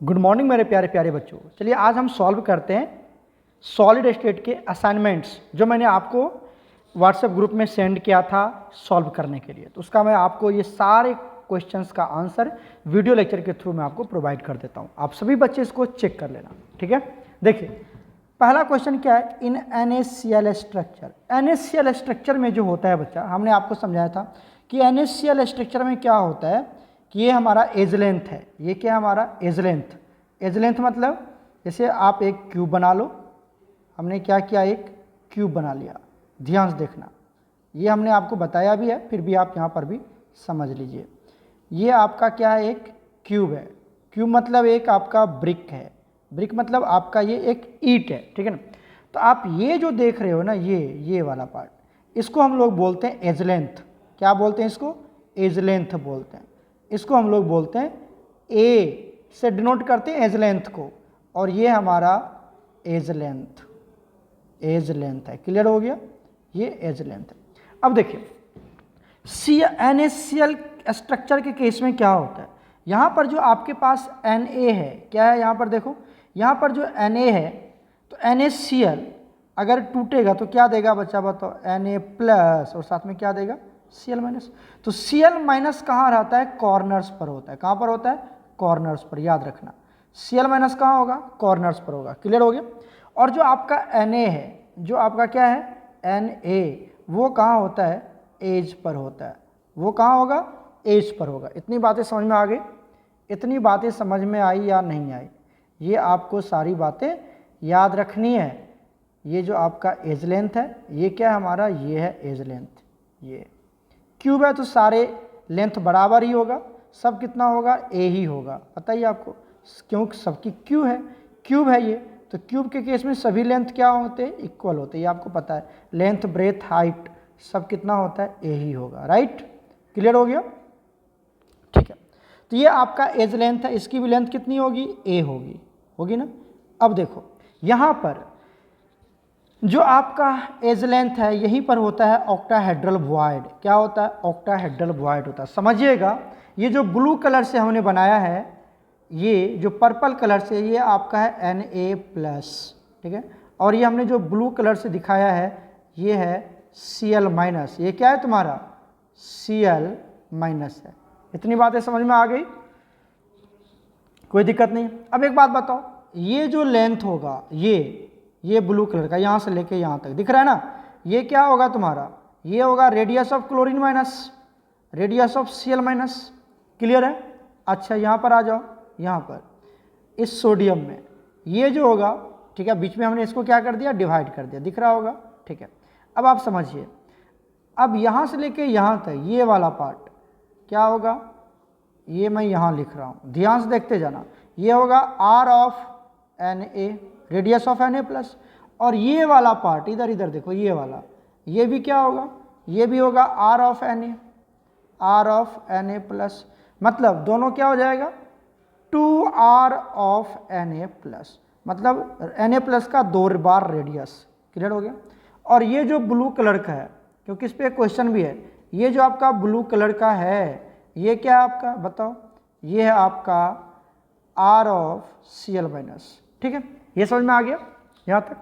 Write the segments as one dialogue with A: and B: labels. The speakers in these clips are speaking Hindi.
A: गुड मॉर्निंग मेरे प्यारे प्यारे बच्चों। चलिए आज हम सॉल्व करते हैं सॉलिड स्टेट के असाइनमेंट्स जो मैंने आपको व्हाट्सएप ग्रुप में सेंड किया था सॉल्व करने के लिए। तो उसका मैं आपको ये सारे क्वेश्चंस का आंसर वीडियो लेक्चर के थ्रू मैं आपको प्रोवाइड कर देता हूँ। आप सभी बच्चे इसको चेक कर लेना, ठीक है। देखिए पहला क्वेश्चन क्या है, इन NaCl स्ट्रक्चर। NaCl स्ट्रक्चर में जो होता है बच्चा, हमने आपको समझाया था कि NaCl स्ट्रक्चर में क्या होता है कि ये हमारा एज लेंथ है। ये क्या है हमारा एज लेंथ। एज लेंथ मतलब जैसे आप एक क्यूब बना लो, हमने क्या किया एक क्यूब बना लिया। ध्यान से देखना, ये हमने आपको बताया भी है, फिर भी आप यहाँ पर भी समझ लीजिए। ये आपका क्या है, एक क्यूब है। क्यूब मतलब एक आपका ब्रिक है। ब्रिक मतलब आपका ये एक ईंट है, ठीक है ना। तो आप ये जो देख रहे हो ना, ये वाला पार्ट, इसको हम लोग बोलते हैं एज लेंथ। क्या बोलते हैं इसको? एज लेंथ बोलते हैं। इसको हम लोग बोलते हैं ए से डिनोट करते हैं एज लेंथ को, और ये हमारा एज लेंथ, एज लेंथ है। क्लियर हो गया, ये एज लेंथ है। अब देखिए NaCl स्ट्रक्चर के केस में क्या होता है, यहाँ पर जो आपके पास Na है, क्या है यहाँ पर देखो, यहाँ पर जो Na है तो NaCl अगर टूटेगा तो क्या देगा बच्चा बताओ, Na प्लस और साथ में क्या देगा Cl माइनस। तो Cl माइनस कहाँ रहता है, कॉर्नर्स पर होता है। कहाँ पर होता है? कॉर्नर्स पर, याद रखना। Cl माइनस कहाँ होगा? कॉर्नर्स पर होगा। क्लियर हो गया। और जो आपका Na है, जो आपका क्या है Na, वो कहाँ होता है? एज पर होता है। वो कहाँ होगा? एज पर होगा। इतनी बातें समझ में आ गई? इतनी बातें समझ में आई या नहीं आई? ये आपको सारी बातें याद रखनी है। ये जो आपका एज लेंथ है, ये क्या है हमारा, ये है एज लेंथ। ये क्यूब है तो सारे लेंथ बराबर ही होगा, सब कितना होगा, ए ही होगा। पता ही आपको, क्योंकि सबकी क्यूब है ये, तो क्यूब के केस में सभी लेंथ क्या होते हैं, इक्वल होते हैं। ये आपको पता है, लेंथ ब्रेथ हाइट सब कितना होता है, ए ही होगा। राइट, क्लियर हो गया, ठीक है। तो ये आपका एज लेंथ है, इसकी भी लेंथ कितनी होगी, ए होगी ना। अब देखो यहाँ पर जो आपका एज लेंथ है, यहीं पर होता है ऑक्टाहेड्रल वॉइड। क्या होता है? ऑक्टाहेड्रल वॉइड होता है। समझिएगा, ये जो ब्लू कलर से हमने बनाया है, ये जो पर्पल कलर से, ये आपका है Na प्लस, ठीक है। और ये हमने जो ब्लू कलर से दिखाया है, ये है Cl माइनस। ये क्या है तुम्हारा? Cl माइनस है। इतनी बातें समझ में आ गई? कोई दिक्कत नहीं। अब एक बात बताओ, ये जो लेंथ होगा, ये ब्लू कलर का, यहाँ से लेके यहाँ तक दिख रहा है ना, ये क्या होगा तुम्हारा? ये होगा radius of chlorine minus radius of Cl minus. Clear है? अच्छा यहाँ पर आ जाओ, यहाँ पर इस सोडियम में ये जो होगा, ठीक है, बीच में हमने इसको क्या कर दिया, डिवाइड कर दिया, दिख रहा होगा, ठीक है। अब आप समझिए, अब यहाँ से लेके यहाँ तक ये वाला पार्ट क्या होगा, ये मैं यहाँ लिख रहा हूँ, ध्यान से देखते जाना। ये होगा R of Na, radius of Na plus. और ये वाला पार्ट इधर देखो, ये वाला, ये भी क्या होगा, ये भी होगा R ऑफ Na प्लस। मतलब दोनों क्या हो जाएगा, 2R ऑफ Na प्लस, मतलब Na प्लस का 2 बार रेडियस। क्लियर हो गया। और ये जो ब्लू कलर का है, क्योंकि इस पर क्वेश्चन भी है, ये जो आपका ब्लू कलर का है, ये क्या है आपका बताओ, ये है आपका R ऑफ Cl माइनस। ठीक है, ये समझ में आ गया यहाँ तक।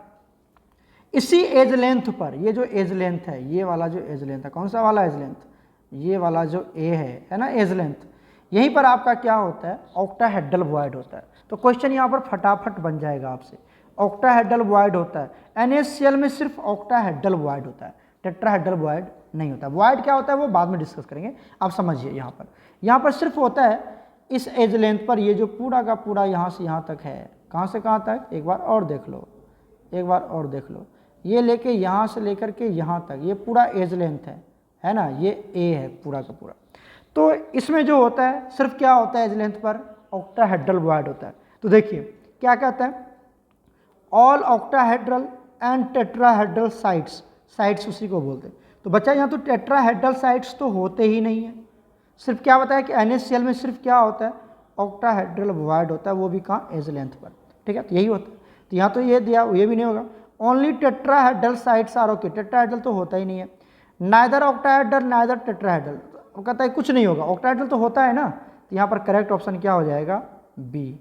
A: इसी एज लेंथ पर, ये जो एज लेंथ है, ये वाला जो एज लेंथ है, कौन सा वाला एज लेंथ, ये वाला जो ए है ना एज लेंथ, यहीं पर आपका क्या होता है, ऑक्टाहेड्रल वॉइड होता है। तो क्वेश्चन यहाँ पर फटाफट बन जाएगा आपसे, ऑक्टाहेड्रल वॉइड होता है। NaCl में सिर्फ ऑक्टाहेड्रल वॉइड होता है, टेट्राहेड्रल वॉइड नहीं होता। वॉइड क्या होता है वो बाद में डिस्कस करेंगे, आप समझिए। यहाँ पर सिर्फ होता है इस एज लेंथ पर, ये जो पूरा का पूरा यहाँ से यहाँ तक है, कहाँ से कहाँ तक, एक बार और देख लो, ये लेके यहाँ से लेकर के यहाँ तक, ये पूरा एज लेंथ है ना, ये ए है पूरा का पूरा। तो इसमें जो होता है सिर्फ क्या होता है एज लेंथ पर, ऑक्टाहेड्रल वॉइड होता है। तो देखिए क्या कहता है, all octahedral and tetrahedral sides उसी को बोलते हैं। तो बच्चा यहाँ तो टेट्राहेड्रल साइड्स तो होते ही नहीं है, सिर्फ क्या बताया कि NaCl में सिर्फ क्या होता है, ऑक्टाहेड्रल वॉइड होता है, वो भी कहाँ, एज लेंथ पर। ठीक है, तो यही होता है। तो यहाँ तो ये दिया, ये भी नहीं होगा। Only tetrahedral sides are okay, tetrahedral तो होता ही नहीं है, नाइदर ऑक्टाहेड्रल नाइदर टेट्राहेड्रल, वो कहता है कुछ नहीं होगा, ऑक्टाहेड्रल तो होता है ना। तो यहाँ पर करेक्ट ऑप्शन क्या हो जाएगा, B,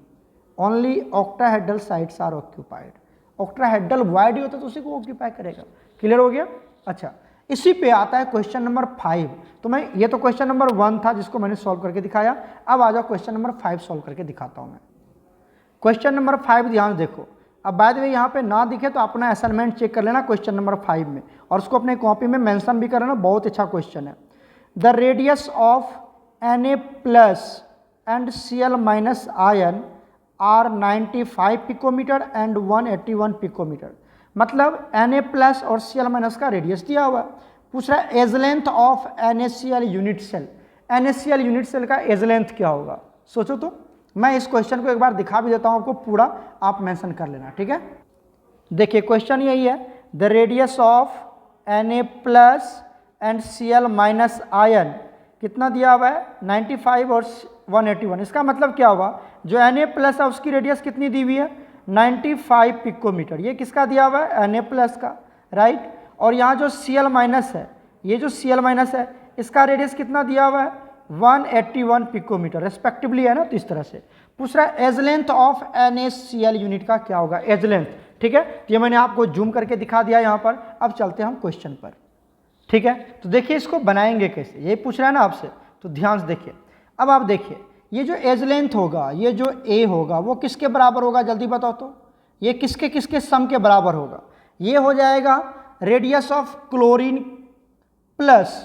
A: only octahedral sites are occupied. Octahedral void ही होता है तो उसी को ऑक्यूपाई करेगा। क्लियर हो गया? अच्छा, इसी पे आता है क्वेश्चन नंबर 5। तो मैं ये तो क्वेश्चन नंबर 1 था जिसको मैंने सॉल्व करके दिखाया। अब आ जाओ क्वेश्चन नंबर 5 सॉल्व करके दिखाता हूँ मैं। क्वेश्चन नंबर 5 ध्यान देखो। अब बाय द वे यहाँ पे ना दिखे तो अपना असाइनमेंट चेक कर लेना क्वेश्चन नंबर 5 में, और उसको अपने कॉपी में मेंशन भी कर लेना। बहुत अच्छा क्वेश्चन है। The radius of Na plus and Cl minus ion are 95 picometer and 181 picometer. मतलब Na प्लस और Cl माइनस का रेडियस दिया हुआ है। पूछ रहा है edge length of NaCl unit cell. NaCl unit cell का एज लेंथ क्या होगा? सोचो तो। मैं इस क्वेश्चन को एक बार दिखा भी देता हूं आपको, पूरा आप मेंशन कर लेना, ठीक है। देखिए क्वेश्चन यही है, the radius of Na plus and Cl minus ion कितना दिया हुआ है? 95 और 181। इसका मतलब क्या हुआ? जो Na प्लस है उसकी रेडियस कितनी दी हुई है? 95 पिकोमीटर। ये किसका दिया हुआ है? Na प्लस का, राइट। और यहाँ जो Cl माइनस है, ये जो Cl माइनस है इसका रेडियस कितना दिया हुआ है? 181 पिकोमीटर रेस्पेक्टिवली, है ना। तो इस तरह से पूछ रहा है edge length of NaCl unit का क्या होगा? एज लेंथ, ठीक है। तो ये मैंने आपको जूम करके दिखा दिया यहाँ पर। अब चलते हैं हम क्वेश्चन पर, ठीक है। तो देखिए इसको बनाएंगे कैसे, ये पूछ रहा है ना आपसे, तो ध्यान से देखिए। अब आप देखिए ये जो एज लेंथ होगा, ये जो A होगा वो किसके बराबर होगा? जल्दी बताओ तो। ये किसके किसके सम के बराबर होगा? ये हो जाएगा रेडियस ऑफ क्लोरीन प्लस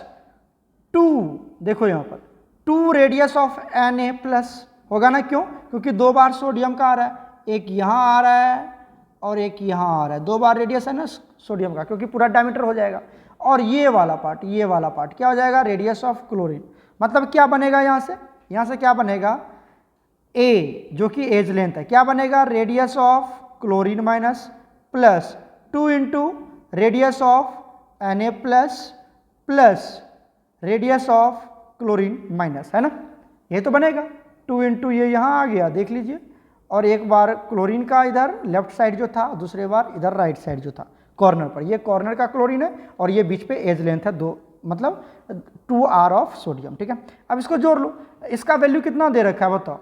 A: 2, देखो यहाँ पर 2 रेडियस ऑफ Na प्लस होगा ना। क्यों? क्योंकि 2 बार सोडियम का आ रहा है, एक यहाँ आ रहा है और एक यहाँ आ रहा है। 2 बार रेडियस है ना सोडियम का, क्योंकि पूरा डायमीटर हो जाएगा। और ये वाला पार्ट, ये वाला पार्ट क्या हो जाएगा? Radius of chlorine. मतलब क्या बनेगा यहाँ से क्या बनेगा? A जो कि एज लेंथ है, क्या बनेगा? Radius of chlorine minus plus 2 into radius of Na plus radius of chlorine minus, है ना। ये तो बनेगा 2 इंटू ये यहाँ आ गया, देख लीजिए। और एक बार क्लोरीन का इधर लेफ्ट साइड जो था, दूसरे बार इधर राइट साइड जो था कॉर्नर पर, ये कॉर्नर का क्लोरीन है और ये बीच पे एज लेंथ है 2, मतलब 2R ऑफ सोडियम, ठीक है। अब इसको जोड़ लो। इसका वैल्यू कितना दे रखा है बताओ?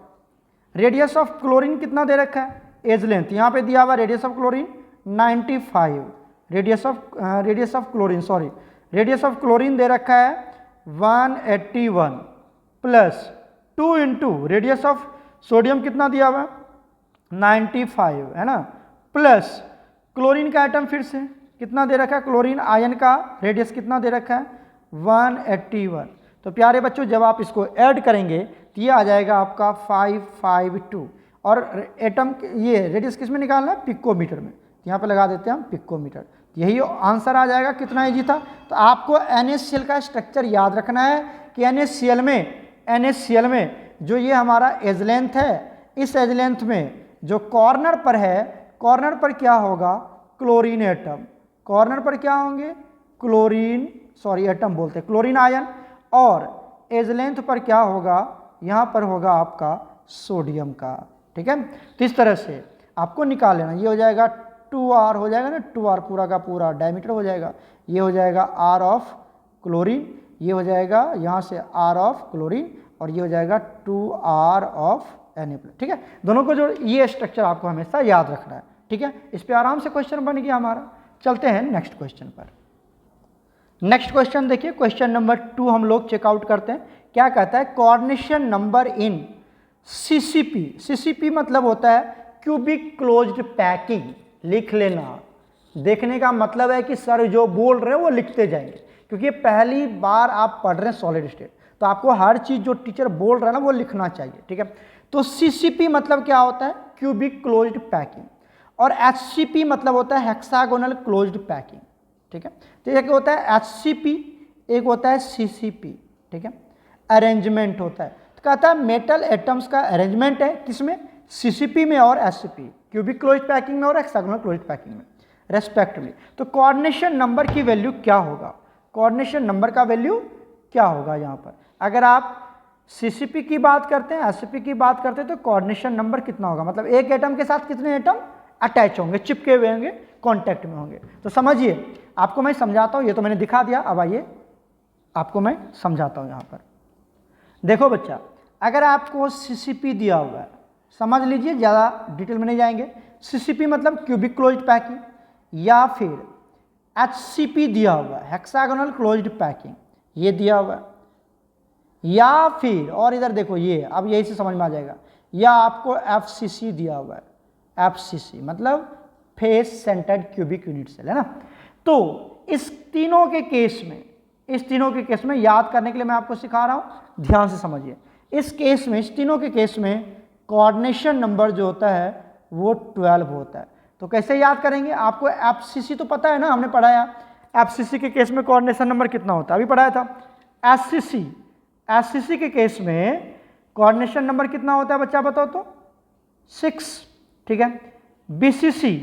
A: रेडियस ऑफ क्लोरीन कितना दे रखा है? एज लेंथ यहाँ पे दिया हुआ radius of chlorine 95, radius of chlorine दे रखा है 181 plus 2 into radius of sodium कितना दिया हुआ है? 95, है ना, प्लस क्लोरीन का आइटम फिर से कितना दे रखा है? क्लोरीन आयन का रेडियस कितना दे रखा है? 181। तो प्यारे बच्चों जब आप इसको ऐड करेंगे तो ये आ जाएगा आपका 552। और एटम ये रेडियस किस में निकालना है? पिकोमीटर में। यहाँ पे लगा देते हैं हम पिकोमीटर। यही आंसर आ जाएगा। कितना ईजी था। तो आपको NaCl का स्ट्रक्चर याद रखना है कि NaCl में जो ये हमारा एज लेंथ है, इस एज लेंथ में जो कॉर्नर पर है, कॉर्नर पर क्या होगा? Chlorine atom. कॉर्नर पर क्या होंगे? एटम बोलते हैं, क्लोरीन आयन। और एज लेंथ पर क्या होगा? यहाँ पर होगा आपका सोडियम का, ठीक है। तो इस तरह से आपको निकाल लेना। ये हो जाएगा 2R हो जाएगा ना, 2R पूरा का पूरा डायमीटर हो जाएगा। ये हो जाएगा R ऑफ क्लोरीन, ये हो जाएगा यहाँ से R ऑफ क्लोरीन, और ये हो जाएगा 2R ऑफ Na+, ठीक है। दोनों को जो ये स्ट्रक्चर आपको हमेशा याद रखना है, ठीक है। इस पे आराम से क्वेश्चन बन गया हमारा। चलते हैं नेक्स्ट क्वेश्चन पर। नेक्स्ट क्वेश्चन देखिए, क्वेश्चन नंबर 2 हम लोग चेकआउट करते हैं। क्या कहता है? Coordination number in CCP। CCP मतलब होता है क्यूबिक क्लोज्ड पैकिंग। लिख लेना। देखने का मतलब है कि सर जो बोल रहे हैं वो लिखते जाएंगे, क्योंकि पहली बार आप पढ़ रहे हैं सॉलिड स्टेट, तो आपको हर चीज जो टीचर बोल रहा है ना वो लिखना चाहिए, ठीक है। तो CCP मतलब क्या होता है? Cubic closed packing. और HCP मतलब होता है हेक्सागोनल क्लोज्ड पैकिंग, ठीक है। तो एक होता है HCP, एक होता है CCP, ठीक है। अरेंजमेंट होता है, तो कहता है मेटल एटम्स का अरेंजमेंट है किसमें? CCP में और HCP, क्यूबिक क्लोज्ड पैकिंग में और हेक्सागोनल क्लोज्ड पैकिंग में रेस्पेक्टिवली। तो कोऑर्डिनेशन नंबर की वैल्यू क्या होगा? कोऑर्डिनेशन नंबर का वैल्यू क्या होगा? यहाँ पर अगर आप CCP की बात करते हैं, HCP की बात करते हैं, तो कोऑर्डिनेशन नंबर कितना होगा? मतलब एक एटम के साथ कितने एटम अटैच होंगे, चिपके हुए होंगे, कांटेक्ट में होंगे। तो समझिए, आपको मैं समझाता हूँ। ये तो मैंने दिखा दिया, अब आइए आपको मैं समझाता हूँ। यहाँ पर देखो बच्चा, अगर आपको CCP दिया हुआ है, समझ लीजिए, ज़्यादा डिटेल में नहीं जाएंगे। CCP मतलब क्यूबिक क्लोज्ड पैकिंग, या फिर HCP दिया हुआ है, हेक्सागोनल क्लोज्ड पैकिंग, ये दिया हुआ है, या फिर और इधर देखो ये, अब यही से समझ में आ जाएगा, या आपको FCC दिया हुआ है। FCC मतलब face centred cubic unit cell, है ना। तो इस तीनों के केस में याद करने के लिए मैं आपको सिखा रहा हूं, ध्यान से समझिए। इस तीनों के केस में कोऑर्डिनेशन नंबर जो होता है वो 12 होता है। तो कैसे याद करेंगे, आपको FCC तो पता है ना, हमने पढ़ाया। FCC के केस में कोऑर्डिनेशन नंबर कितना होता है, अभी पढ़ाया था। SCC के केस में कोऑर्डिनेशन नंबर कितना होता है बच्चा, बताओ तो, 6, ठीक है। BCC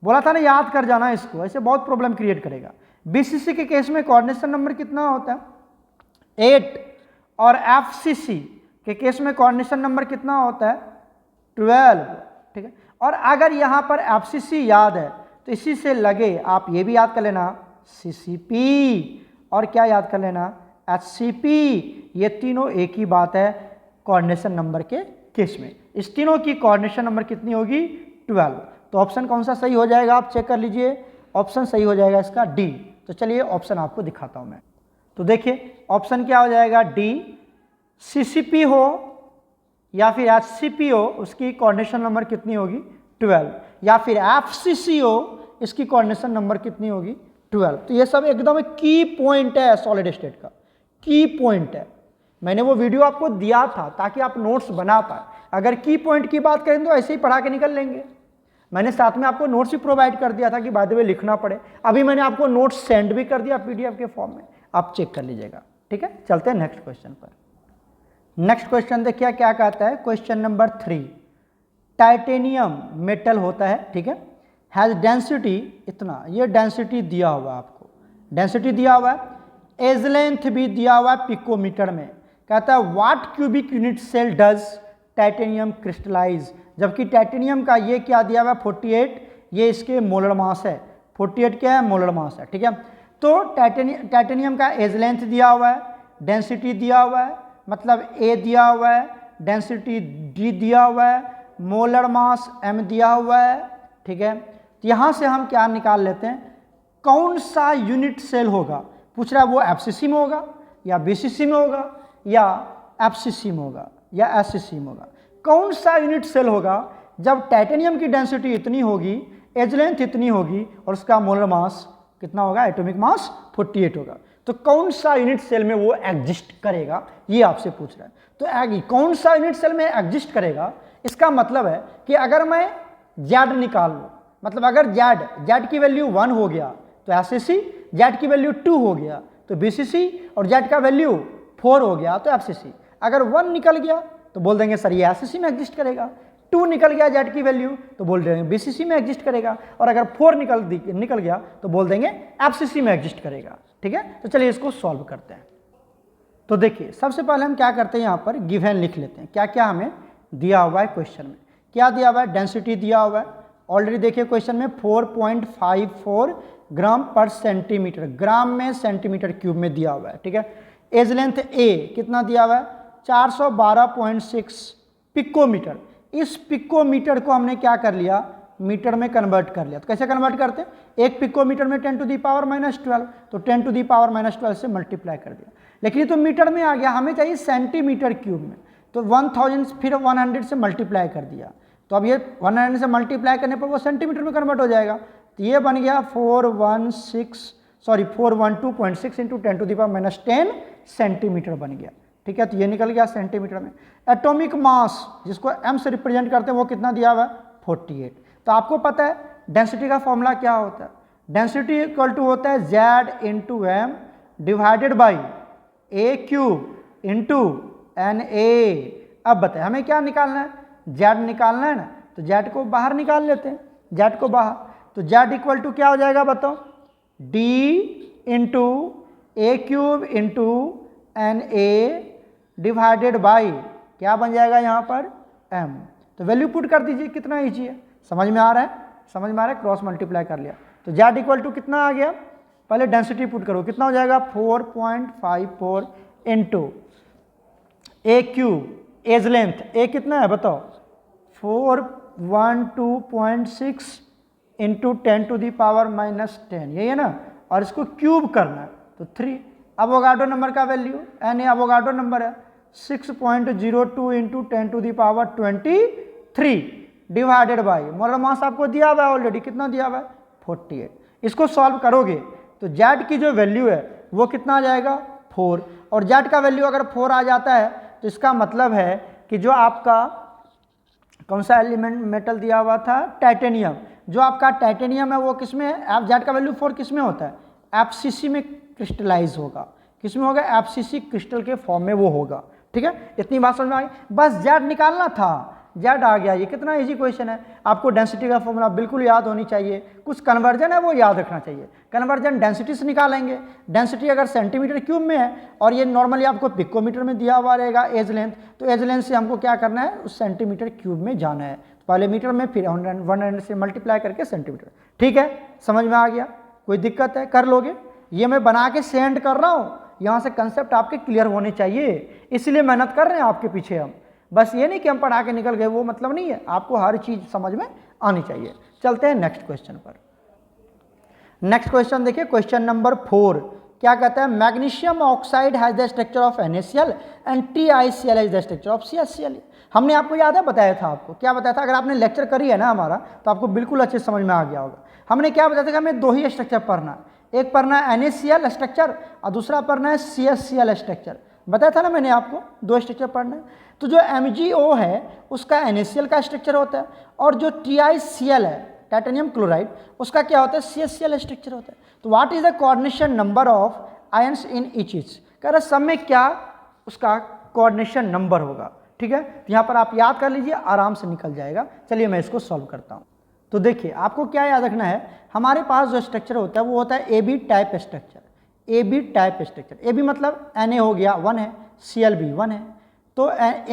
A: बोला था ना, याद कर जाना इसको, ऐसे बहुत प्रॉब्लम क्रिएट करेगा। BCC के केस में कोऑर्डिनेशन नंबर कितना होता है, 8, और FCC के केस में कोऑर्डिनेशन नंबर कितना होता है, 12, ठीक है। और अगर यहां पर FCC याद है तो इसी से लगे आप ये भी याद कर लेना CCP, और क्या याद कर लेना, HCP। ये तीनों एक ही बात है कोऑर्डिनेशन नंबर के केस में। इस तीनों की कोऑर्डिनेशन नंबर कितनी होगी, 12। तो ऑप्शन कौन सा सही हो जाएगा, आप चेक कर लीजिए। ऑप्शन सही हो जाएगा इसका D। तो चलिए ऑप्शन आपको दिखाता हूं मैं। तो देखिए ऑप्शन क्या हो जाएगा, D। CCP हो या फिर HCP हो, उसकी कोऑर्डिनेशन नंबर कितनी होगी, 12, या फिर FCC हो, इसकी कोऑर्डिनेशन नंबर कितनी होगी, 12। तो ये सब एकदम की पॉइंट है, सॉलिड स्टेट का की पॉइंट है। मैंने वो वीडियो आपको दिया था ताकि आप नोट्स बना पाए। अगर की पॉइंट की बात करें तो ऐसे ही पढ़ा के निकल लेंगे। मैंने साथ में आपको नोट्स भी प्रोवाइड कर दिया था कि बाय द वे लिखना पड़े। अभी मैंने आपको नोट्स सेंड भी कर दिया PDF के फॉर्म में, आप चेक कर लीजिएगा, ठीक है। चलते हैं नेक्स्ट क्वेश्चन पर। नेक्स्ट क्वेश्चन देखिए क्या कहता है, क्वेश्चन नंबर 3। टाइटेनियम मेटल होता है, ठीक है, हैज डेंसिटी इतना, ये डेंसिटी दिया हुआ है आपको, डेंसिटी दिया हुआ है, एज लेंथ भी दिया हुआ है पिकोमीटर में। कहता है what cubic unit cell does titanium crystallise, जबकि टाइटेनियम का ये क्या दिया हुआ है, 48, ये इसके मोलर मास है, 48 क्या है, मोलर मास है, ठीक है। तो टाइटेनियम का एज लेंथ दिया हुआ है, डेंसिटी दिया हुआ है, मतलब A दिया हुआ है, डेंसिटी D दिया हुआ है, मोलर मास M दिया हुआ है, ठीक है। तो यहाँ से हम क्या निकाल लेते हैं, कौन सा यूनिट सेल होगा, पूछ रहा है वो FCC में होगा या BCC में होगा या FCC में होगा या SCC में होगा। कौन सा यूनिट सेल होगा जब टाइटेनियम की डेंसिटी इतनी होगी, एज लेंथ इतनी होगी और उसका मोलर मास कितना होगा, एटॉमिक मास 48 होगा। तो कौन सा यूनिट सेल में वो एग्जिस्ट करेगा, ये आपसे पूछ रहा है। तो कौन सा यूनिट सेल में एग्जिस्ट करेगा, इसका मतलब है कि अगर मैं Z निकाल लूँ, मतलब अगर Z की वैल्यू 1 हो गया तो SCC, Z की वैल्यू 2 हो गया तो BCC, और Z का वैल्यू 4 हो गया तो FCC। अगर 1 निकल गया तो बोल देंगे सर ये SCC में एग्जिस्ट करेगा, 2 निकल गया Z की वैल्यू तो बोल देंगे BCC में एग्जिस्ट करेगा, और अगर 4 निकल गया तो बोल देंगे FCC में एग्जिस्ट करेगा, ठीक है। तो चलिए इसको सॉल्व करते हैं। तो देखिए सबसे पहले हम क्या करते हैं, यहाँ पर गिवन लिख लेते हैं, क्या क्या हमें दिया हुआ है क्वेश्चन में। क्या दिया हुआ है, डेंसिटी दिया हुआ है, ऑलरेडी देखिए क्वेश्चन में 4.54 ग्राम पर सेंटीमीटर, ग्राम में सेंटीमीटर क्यूब में दिया हुआ है, ठीक है। एज लेंथ A कितना दिया हुआ है, 412.6 पिकोमीटर। इस पिकोमीटर को हमने क्या कर लिया, मीटर में कन्वर्ट कर लिया। तो कैसे कन्वर्ट करते हैं, एक पिकोमीटर में 10 टू दी पावर -12, तो 10 टू दी पावर -12 से मल्टीप्लाई कर दिया। लेकिन ये तो मीटर में आ गया, हमें चाहिए सेंटीमीटर क्यूब में, तो 1000 फिर 100 से मल्टीप्लाई कर दिया। तो अब ये 100 से मल्टीप्लाई करने पर वो सेंटीमीटर में कन्वर्ट हो जाएगा। तो ये बन गया 412.6 into 10 to the power -10 centimetre बन गया, ठीक है। तो ये निकल गया सेंटीमीटर में। एटॉमिक मास जिसको M से रिप्रेजेंट करते हैं वो कितना दिया हुआ है, 48। तो आपको पता है डेंसिटी का फॉर्मूला क्या होता है, डेंसिटी इक्वल टू होता है Z into M divided by A cube into NA। अब बताए हमें क्या निकालना है, Z निकालना है ना, तो Z को बाहर निकाल लेते हैं, Z को बाहर। तो Z इक्वल टू क्या हो जाएगा बताओ, D into A cube into NA divided by क्या बन जाएगा यहाँ पर M। तो वैल्यू पुट कर दीजिए, कितना ईजी है, समझ में आ रहा है, समझ में आ रहा है, क्रॉस मल्टीप्लाई कर लिया। तो Z इक्वल टू कितना आ गया, पहले डेंसिटी पुट करो, कितना हो जाएगा 4.54 into A cube, edge length A कितना है बताओ 412.6 इंटू 10⁻⁻10, यही है ना, और इसको क्यूब करना है तो 3। अवोगाड्रो नंबर का value N A Avogadro number है 6.02 into 10⁻23 divided by molar mass आपको दिया हुआ है ऑलरेडी, कितना दिया हुआ है 48। इसको सॉल्व करोगे तो जेड की जो वैल्यू है वो कितना आ जाएगा 4, और जेड का वैल्यू अगर 4 आ जाता है तो इसका मतलब है कि जो आपका कौन सा एलिमेंट मेटल दिया हुआ था टाइटेनियम, जो आपका टाइटेनियम है वो किस में है, एफ जेड का वैल्यू 4 किस में होता है एफसीसी में क्रिस्टलाइज होगा, किस में होगा एफसीसी क्रिस्टल के फॉर्म में वो होगा। ठीक है, इतनी बात समझ में आई, बस जेड निकालना था, जेड आ गया। ये कितना इजी क्वेश्चन है, आपको डेंसिटी का फॉर्मूला बिल्कुल याद होनी चाहिए, कुछ कन्वर्जन है वो याद रखना चाहिए। कन्वर्जन डेंसिटी से निकालेंगे, डेंसिटी अगर सेंटीमीटर क्यूब में है और ये नॉर्मली आपको पिकोमीटर में दिया हुआ रहेगा एज लेंथ, तो एज लेंथ से हमको क्या करना है उस सेंटीमीटर क्यूब में जाना है, पहले मीटर में फिर 100 से मल्टीप्लाई करके सेंटीमीटर। ठीक है, समझ में आ गया, कोई दिक्कत है कर लोगे, ये मैं बना के सेंड कर रहा हूँ, यहाँ से कंसेप्ट आपके क्लियर होने चाहिए, इसलिए मेहनत कर रहे हैं आपके पीछे हम, बस ये नहीं कि हम पढ़ा के निकल गए, वो मतलब नहीं है, आपको हर चीज़ समझ में आनी चाहिए। चलते हैं नेक्स्ट क्वेश्चन पर। नेक्स्ट क्वेश्चन देखिए, क्वेश्चन नंबर 4 क्या कहता है, magnesium oxide has the structure of NaCl and TiCl has the structure of CaCl। हमने आपको याद है बताया था, आपको क्या बताया था, अगर आपने लेक्चर करी है ना हमारा तो आपको बिल्कुल अच्छे समझ में आ गया होगा। हमने क्या बताया था कि हमें 2 ही स्ट्रक्चर पढ़ना है, एक पढ़ना है NaCl स्ट्रक्चर और दूसरा पढ़ना है CaCl स्ट्रक्चर, बताया था ना मैंने आपको 2 स्ट्रक्चर पढ़ना है। तो जो MgO है उसका NaCl का स्ट्रक्चर होता है, और जो TiCl है टाइटेनियम क्लोराइड उसका क्या होता है CaCl स्ट्रक्चर होता है। तो what is the coordination number of ions in each etch, कह रहे सब में क्या उसका कोऑर्डिनेशन नंबर होगा। ठीक है, तो यहाँ पर आप याद कर लीजिए, आराम से निकल जाएगा। चलिए मैं इसको सॉल्व करता हूँ। तो देखिए आपको क्या याद रखना है, हमारे पास जो स्ट्रक्चर होता है वो होता है AB type structure, AB type structure, AB मतलब Na हो गया 1 है, Cl भी 1 है, तो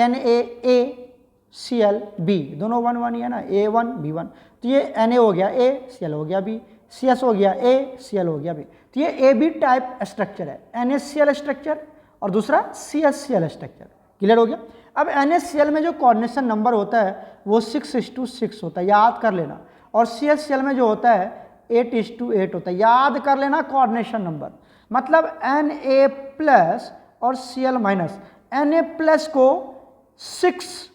A: NaCl B दोनों 1 1 ही है ना, A1 B1, तो ये Na हो गया A, Cl हो गया B, CS हो गया A, Cl हो गया B, तो ये AB टाइप स्ट्रक्चर है, NaCl स्ट्रक्चर और दूसरा CaCl स्ट्रक्चर। क्लियर हो गया। अब NaCl में जो कोऑर्डिनेशन नंबर होता है वो 6:6 होता है, याद कर लेना, और CaCl में जो होता है 8:8 होता है, याद कर लेना कोऑर्डिनेशन नंबर। मतलब Na प्लस और Cl माइनस, Na प्लस को 6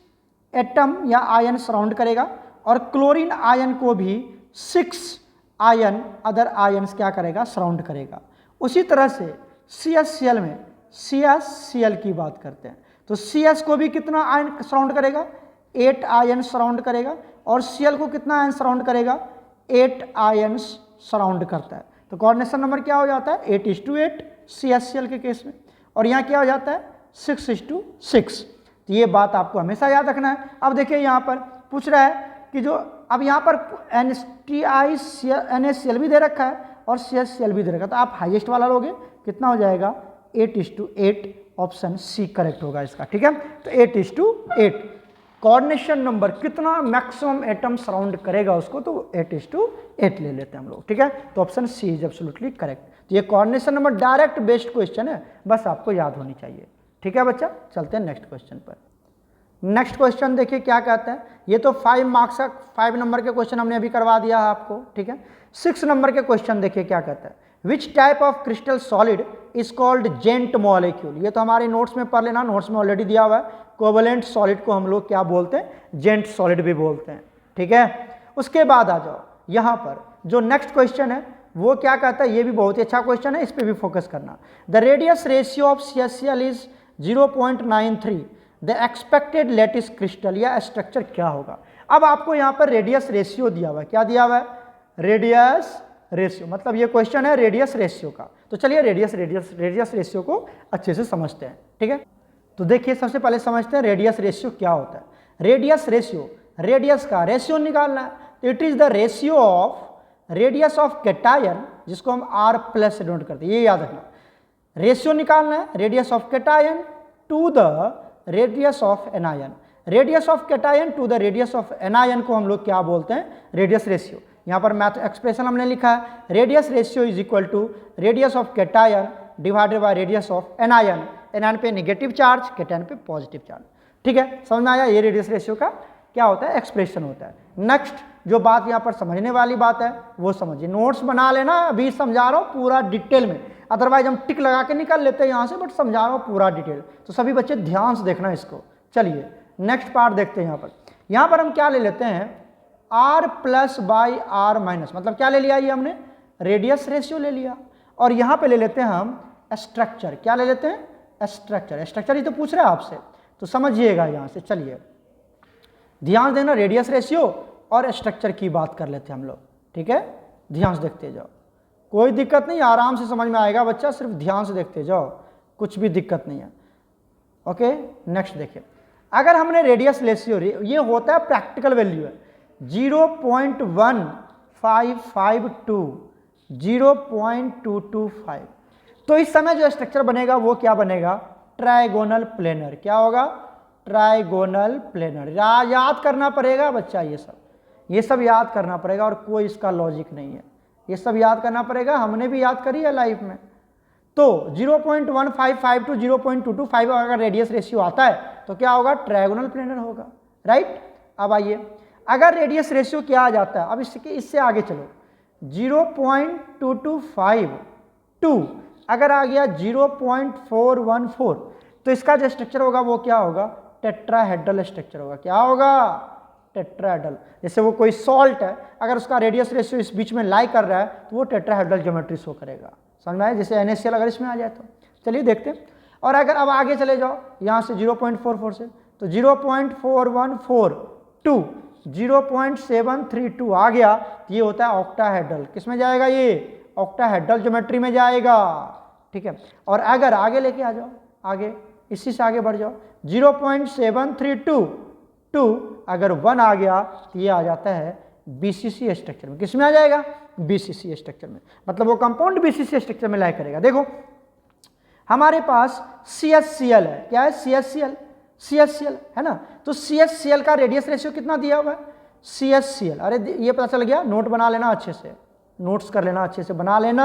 A: एटम या आयन सराउंड करेगा, और क्लोरीन आयन को भी 6 आयन अदर आयन्स क्या करेगा सराउंड करेगा। उसी तरह से CaCl में CaCl की बात करते हैं तो CS को भी कितना आयन सराउंड करेगा 8 आयन सराउंड करेगा, और Cl को कितना आयन सराउंड करेगा 8 आयन्स सराउंड करता है। तो कोऑर्डिनेशन नंबर क्या हो जाता है 8:8 CaCl के केस में, और यहाँ क्या हो जाता है 6:6। तो ये बात आपको हमेशा याद रखना है। अब देखिए यहाँ पर पूछ रहा है कि जो अब यहाँ पर NaCl भी दे रखा है और CaCl भी दे रखा है, तो आप हाईएस्ट वाला लोगे, कितना हो जाएगा 8:8, ऑप्शन सी करेक्ट होगा इसका। ठीक है, तो 8:8 कोऑर्डिनेशन नंबर कितना मैक्सिमम एटम सराउंड करेगा उसको, तो 8:8 ले लेते हैं हम लोग। ठीक है, तो option C is absolutely correct. तो ये coordination number direct based question है, बस आपको याद होनी चाहिए। ठीक है बच्चा, चलते हैं नेक्स्ट क्वेश्चन पर। नेक्स्ट क्वेश्चन देखिए क्या कहता है, ये तो 5 मार्क्स का 5 नंबर के क्वेश्चन हमने अभी करवा दिया है आपको। ठीक है, 6 नंबर के क्वेश्चन देखिए क्या कहता है, which type of crystal solid is called giant molecule. ये तो हमारे नोट्स में पढ़ लेना, नोट्स में ऑलरेडी दिया हुआ है। कोवलेंट सॉलिड को हम लोग क्या बोलते हैं, जेंट सॉलिड भी बोलते हैं। ठीक है, उसके बाद आ जाओ यहाँ पर जो नेक्स्ट क्वेश्चन है वो क्या कहता है, ये भी बहुत ही अच्छा क्वेश्चन है, इस पर भी फोकस करना। The radius ratio of CaCl is 0.93, the expected lattice crystal या स्ट्रक्चर क्या होगा। अब आपको यहाँ पर रेडियस रेशियो दिया हुआ है, क्या दिया हुआ है रेडियस रेशियो, मतलब ये क्वेश्चन है रेडियस रेशियो का। तो चलिए रेडियस रेशियो को अच्छे से समझते हैं। ठीक है, तो देखिए सबसे पहले समझते हैं रेडियस रेशियो क्या होता है। रेडियस रेशियो, रेडियस का रेशियो निकालना है, तो it is the ratio of radius of cation, जिसको हम R+ से डिनोट करते हैं, ये याद रखना। रेशियो निकालना है radius of cation to the radius of anion. Radius of cation to the radius of anion को हम लोग क्या बोलते हैं, रेडियस रेशियो। यहाँ पर मैथ एक्सप्रेशन हमने लिखा है, radius ratio is equal to radius of cation divided by radius of anion. Anion पे नेगेटिव चार्ज, कैटायन पे पॉजिटिव चार्ज। ठीक है, समझ में आया, ये रेडियस रेशियो का क्या होता है, एक्सप्रेशन होता है। नेक्स्ट जो बात यहाँ पर समझने वाली बात है वो समझिए, नोट्स बना लेना, अभी समझा रहा हूँ पूरा डिटेल में, अदरवाइज हम टिक लगा के निकल लेते हैं यहाँ से, बट समझा रहा हूँ पूरा डिटेल, तो सभी बच्चे ध्यान से देखना इसको। चलिए नेक्स्ट पार्ट देखते हैं। यहाँ पर हम क्या ले लेते हैं, r plus by r minus, मतलब क्या ले लिया, ये हमने रेडियस रेशियो ले लिया, और यहाँ पे ले लेते हैं हम स्ट्रक्चर, क्या ले लेते हैं, स्ट्रक्चर। स्ट्रक्चर ही तो पूछ रहे हैं आपसे, तो समझिएगा यहाँ से। चलिए ध्यान देना, रेडियस रेशियो और स्ट्रक्चर की बात कर लेते हैं हम लोग, ठीक है, ध्यान से देखते जाओ, कोई दिक्कत नहीं, आराम से समझ में आएगा बच्चा, सिर्फ ध्यान से देखते जाओ, कुछ भी दिक्कत नहीं है। ओके नेक्स्ट देखिए, अगर हमने रेडियस रेशियो, ये होता है प्रैक्टिकल वैल्यू है 0.1552, 0.225, तो इस समय जो स्ट्रक्चर बनेगा वो क्या बनेगा, ट्राइगोनल प्लेनर। क्या होगा, ट्राइगोनल प्लेनर। याद करना पड़ेगा बच्चा, ये सब याद करना पड़ेगा, और कोई इसका लॉजिक नहीं है, ये सब याद करना पड़ेगा, हमने भी याद करी है लाइफ में। तो 0.1552 टू 0.225 अगर रेडियस रेशियो आता है तो क्या होगा, ट्रायगोनल प्लेनर होगा, राइट। अब आइए, अगर रेडियस रेशियो क्या आ जाता है, अब इससे आगे चलो, 0.225 टू अगर आ गया 0.414, तो इसका जो स्ट्रक्चर होगा वो क्या होगा, टेट्राहेड्रल स्ट्रक्चर होगा। क्या होगा, टेट्राहेड्रल। जैसे वो कोई सॉल्ट है, अगर उसका रेडियस रेशियो इस बीच में लाई कर रहा है तो वो टेट्राहेड्रल ज्योमेट्री शो करेगा, समझ में आया, जैसे NaCl अगर इसमें आ जाए तो। चलिए देखते हैं, और अगर अब आगे चले जाओ यहाँ से 0.44 से, तो 0.414 टू 0.732 आ गया, तो ये होता है ऑक्टाहेड्रल। किस में जाएगा, ये ऑक्टाहेड्रल ज्योमेट्री में जाएगा, ठीक है। और अगर आगे लेके आ जाओ, आगे इसी से आगे बढ़ जाओ, 0.732 टू अगर 1 आ गया तो ये आ जाता है BCC स्ट्रक्चर में। किस में आ जाएगा, BCC स्ट्रक्चर में, मतलब वो कंपाउंड BCC स्ट्रक्चर में लाई करेगा। देखो हमारे पास CHCl है, क्या है, CHCl है ना, तो CHCl का रेडियस रेशियो कितना दिया हुआ है, CHCl, अरे ये पता चल गया, नोट बना लेना अच्छे से, नोट्स कर लेना अच्छे से, बना लेना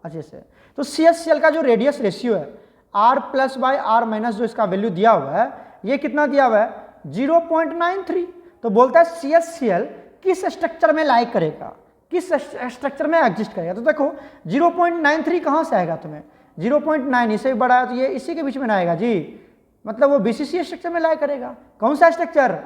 A: अच्छे से। तो CHCl का जो रेडियस रेशियो है r plus by r minus, जो इसका वैल्यू दिया हुआ है, ये कितना दिया हुआ है, 0.93। तो बोलता है CHCl किस स्ट्रक्चर में लाई करेगा, किस स्ट्रक्चर में एग्जिस्ट करेगा। तो देखो 0.93 कहाँ से आएगा तुम्हें, 0.9 इससे भी बड़ा है, तो ये इसी के बीच में आएगा जी, मतलब वो BCC स्ट्रक्चर में लाई करेगा। कौन सा स्ट्रक्चर,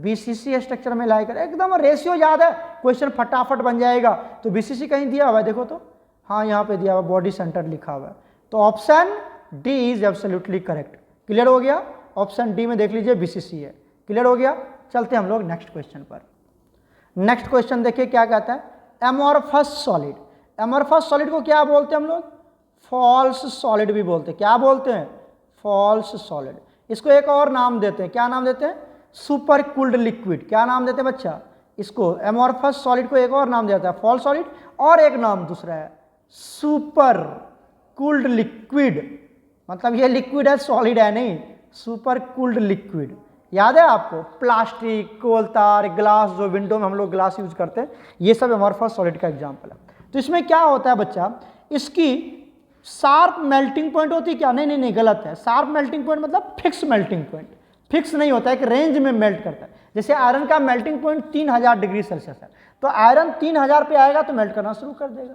A: BCC स्ट्रक्चर में लाई करेगा। एकदम रेशियो याद है, क्वेश्चन फटाफट बन जाएगा। तो BCC कहीं दिया हुआ है, देखो तो, हाँ यहाँ पे दिया हुआ, बॉडी सेंटर लिखा हुआ है, तो option D is absolutely correct. Clear हो गया, ऑप्शन डी में देख लीजिए BCC है। क्लियर हो गया, चलते हम लोग नेक्स्ट क्वेश्चन पर। नेक्स्ट क्वेश्चन देखिए क्या कहता है, एमॉर्फस सॉलिड। एमॉर्फस सॉलिड को क्या बोलते हैं हम लोग, फॉल्स सॉलिड भी बोलते हैं। क्या बोलते हैं, फॉल्स सॉलिड। इसको एक और नाम देते हैं, क्या नाम देते हैं, सुपर कूल्ड लिक्विड। क्या नाम देते हैं बच्चा, इसको एमॉर्फस सॉलिड को एक और नाम दिया जाता है फॉल्स सॉलिड, और एक नाम दूसरा है सुपर कूल्ड लिक्विड, मतलब ये लिक्विड है, सॉलिड है नहीं, सुपर कूल्ड लिक्विड। याद है आपको, प्लास्टिक, कोल तार, ग्लास, जो विंडो में हम लोग ग्लास यूज करते हैं, ये सब एमॉर्फस सॉलिड का एग्जांपल है। तो इसमें क्या होता है बच्चा, इसकी शार्प मेल्टिंग पॉइंट होती है क्या, नहीं गलत है। शार्प मेल्टिंग पॉइंट मतलब फिक्स मेल्टिंग पॉइंट, फिक्स नहीं होता है, एक रेंज में मेल्ट करता है। जैसे आयरन का मेल्टिंग पॉइंट 3000 डिग्री सेल्सियस है, तो आयरन 3000 पे आएगा तो मेल्ट करना शुरू कर देगा।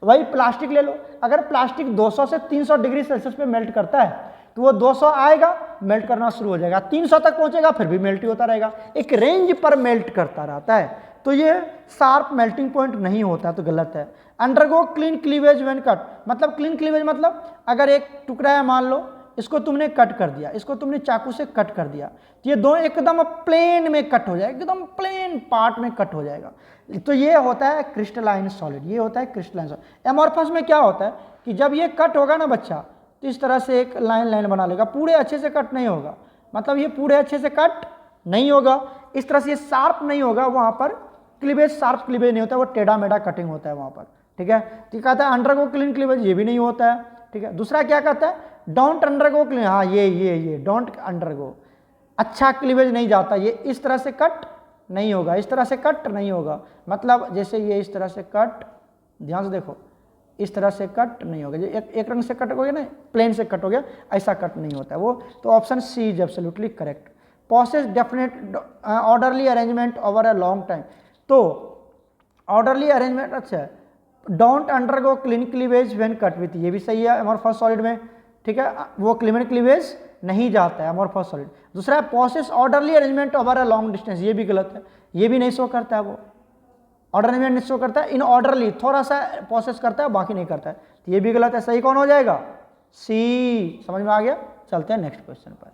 A: वही प्लास्टिक ले लो, अगर प्लास्टिक 200 से 300 डिग्री सेल्सियस पे मेल्ट करता है तो वो 200 आएगा मेल्ट करना शुरू हो जाएगा, 300 तक पहुंचेगा फिर भी मेल्ट ही होता रहेगा, एक रेंज पर मेल्ट करता रहता है। तो ये शार्प मेल्टिंग पॉइंट नहीं होता, तो गलत है। Undergo clean cleavage when cut, मतलब क्लीन क्लीवेज मतलब अगर एक टुकड़ा है, मान लो इसको तुमने कट कर दिया, इसको तुमने चाकू से कट कर दिया, तो ये दो एकदम प्लेन में कट हो जाएगा, एकदम प्लेन पार्ट में कट हो जाएगा। तो ये होता है क्रिस्टलाइन सॉलिड, ये होता है क्रिस्टलाइन सॉलिड। एमॉर्फस में क्या होता है कि जब ये कट होगा ना बच्चा, तो इस तरह से एक लाइन बना लेगा, पूरे अच्छे से कट नहीं होगा, मतलब ये पूरे अच्छे से कट नहीं होगा, इस तरह से ये शार्प नहीं होगा, वहाँ पर क्लीवेज, शार्प क्लीवेज नहीं होता, वो टेढ़ा मेढ़ा कटिंग होता है वहाँ पर, ठीक है। तो कहता है अंडरगो क्लीन क्लीवेज, ये भी नहीं होता है, ठीक है। दूसरा क्या कहता है, डोंट अंडरगो क्लीन, हाँ ये डोंट अंडरगो, अच्छा क्लीवेज नहीं जाता, ये इस तरह से कट नहीं होगा, इस तरह से कट नहीं होगा, मतलब जैसे ये इस तरह से कट, ध्यान से देखो, इस तरह से कट नहीं होगा, एक रंग से कट हो गया ना, प्लेन से कट हो गया, ऐसा कट नहीं होता है वो। तो option C is absolutely correct. Possess definite orderly arrangement over a long time. तो ऑर्डरली अरेंजमेंट, अच्छा, don't undergo clean cleavage when cut with, ये भी सही है अमोर्फस सॉलिड में, ठीक है, वो क्लीन क्लीवेज नहीं जाता है अमोर्फस सॉलिड। दूसरा है possess orderly arrangement over a long distance, ये भी गलत है, ये भी नहीं शो करता है, वो ऑर्डर अरेंजमेंट नहीं शो करता है, इन ऑर्डरली थोड़ा सा प्रोसेस करता है बाकी नहीं करता है, तो ये भी गलत है। सही कौन हो जाएगा? सी। समझ में आ गया? चलते हैं नेक्स्ट क्वेश्चन पर।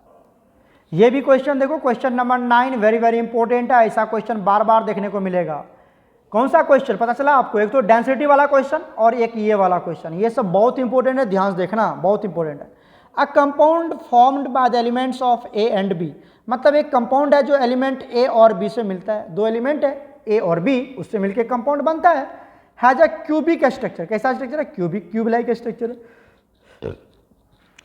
A: ये भी क्वेश्चन देखो, question number 9 very very important है, ऐसा क्वेश्चन बार बार देखने को मिलेगा। कौन सा क्वेश्चन पता चला आपको? एक तो डेंसिटी वाला क्वेश्चन और एक ये वाला क्वेश्चन, ये सब बहुत इंपॉर्टेंट है, ध्यान से देखना, बहुत इंपॉर्टेंट है। A compound formed by the elements of A and B, मतलब एक कंपाउंड है जो एलिमेंट ए और बी से मिलता है, दो एलिमेंट है ए और बी, उससे मिलकर कंपाउंड बनता है। हैज अ क्यूबिक स्ट्रक्चर, कैसा स्ट्रक्चर है? क्यूबिक, क्यूब लाइक स्ट्रक्चर है,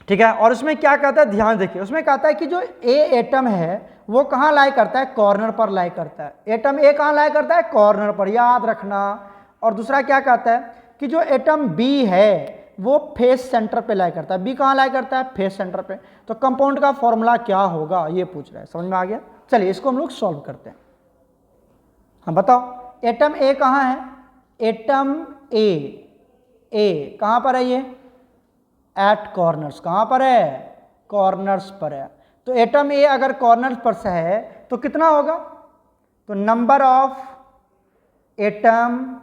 A: ठीक है। और उसमें क्या कहता है, ध्यान देखिए, उसमें कहता है कि जो ए एटम है वो कहाँ लाई करता है? कॉर्नर पर लाई करता है। एटम ए कहाँ लाई करता है? कॉर्नर पर, याद रखना। और दूसरा क्या कहता है कि जो एटम बी है वो फेस सेंटर पे लाई करता है। बी कहाँ लाई करता है? फेस सेंटर पे। तो कंपाउंड का फॉर्मूला क्या होगा ये पूछ रहा है, समझ में आ गया? चलिए इसको हम लोग सॉल्व करते हैं। हाँ बताओ, एटम ए कहाँ है? एटम ए कहाँ पर है? ये एट कॉर्नर्स, कहाँ पर है? कॉर्नर्स पर है। तो एटम ए अगर कॉर्नर्स पर से है तो कितना होगा? तो नंबर ऑफ एटम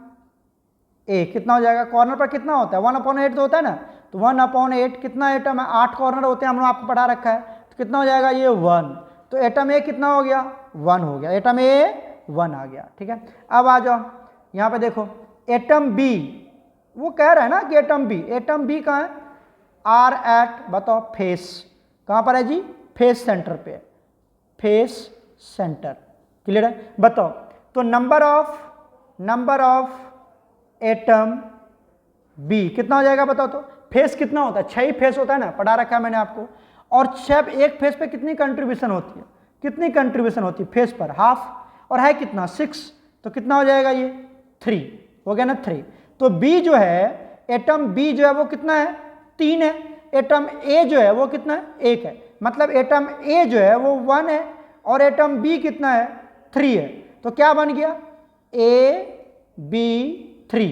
A: ए कितना हो जाएगा? कॉर्नर पर कितना होता है? 1/8 तो होता है ना, तो 1/8 कितना एटम है? 8 कॉर्नर होते हैं, हमने आपको पढ़ा रखा है, तो कितना हो जाएगा? ये 1। तो एटम ए कितना हो गया? 1 हो गया, एटम ए 1 आ गया, ठीक है। अब आ जाओ यहाँ पे देखो, एटम बी, वो कह रहा है ना कि एटम बी कहाँ है? आर एट, बताओ, फेस, कहाँ पर है जी? फेस सेंटर पे, फेस सेंटर, क्लियर है? बताओ, तो नंबर ऑफ एटम बी कितना हो जाएगा बताओ? तो फेस कितना होता है? 6 ही फेस होता है ना, पढ़ा रखा है मैंने आपको। और 6 एक फेस पे कितनी कंट्रीब्यूशन होती है? कितनी कंट्रीब्यूशन होती है फेस पर? हाफ, और है कितना? 6, तो कितना हो जाएगा? ये 3 हो गया ना, 3। तो बी जो है, एटम बी जो है वो कितना है? 3 है। एटम ए जो है वो कितना है? 1 है। मतलब एटम ए जो है वो 1 है और एटम बी कितना है? 3 है। तो क्या बन गया? AB3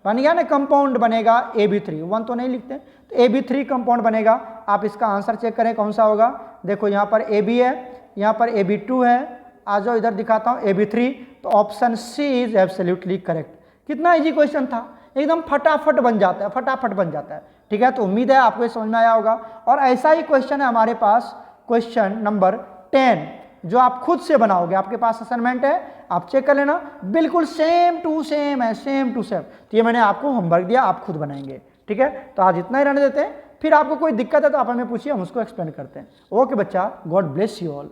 A: बन गया ना, कंपाउंड बनेगा AB3। 1 तो नहीं लिखते, तो AB3 कंपाउंड बनेगा। आप इसका आंसर चेक करें कौन सा होगा। देखो यहाँ पर AB है, यहाँ पर AB2 है, आ जाओ इधर दिखाता हूँ AB3, तो option C is absolutely correct. कितना इजी क्वेश्चन था, एकदम फटाफट बन जाता है, फटाफट बन जाता है, ठीक है। तो उम्मीद है आपको ये समझ में आया होगा। और ऐसा ही क्वेश्चन है हमारे पास, क्वेश्चन नंबर 10, जो आप खुद से बनाओगे, आपके पास असाइनमेंट है, आप चेक कर लेना, बिल्कुल सेम टू सेम है, सेम टू सेम। तो ये मैंने आपको होमवर्क दिया, आप खुद बनाएंगे, ठीक है। तो आज इतना ही रहने देते हैं, फिर आपको कोई दिक्कत है तो आप हमें पूछिए, हम उसको एक्सप्लेन करते हैं। ओके बच्चा, गॉड ब्लेस यू ऑल।